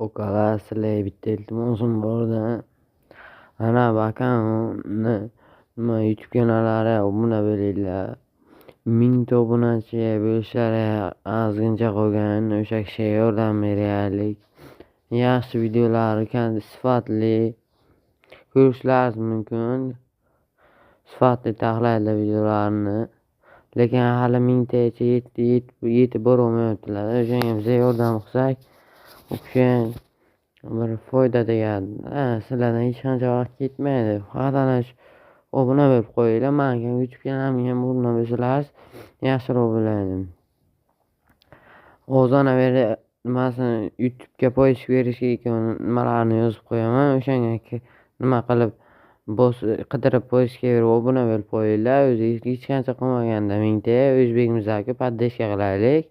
Ukalar sizlarga bitta iltimosim bor-da. Ana bu akamni YouTube kanallariga obuna bo'linglar. 1000 ta obunachiga bo'lishlariga ozgincha qolgan. O'sha kishiga yordam beraylik. Yaxshi videolar, sifatli ko'rishlaringiz mumkin. Sifatli tahlilli videolarni. Lekin hali 1000 tagacha yetib borolmayaptilar. O'shanga biz yordam qilsak, u kishi bir foyda tegadi. Sizlardan hech qancha vaqt ketmaydi. Faqat ana shu obuna bo'lib qo'yinglar. Menga YouTube kanalimga ham obuna bo'lsalaringiz yaxshiroq bo'ladi. Hozir ana bu yerda YouTube'ga poisk berishga nimalarni yozib qo'yaman. O'shanga nima qilib qidirib poiskga berib obuna bo'lib qo'yinglar. O'zingiz hech qancha qolmaganda 1000 ta O'zbekimizdagi poddeshka qilaylik.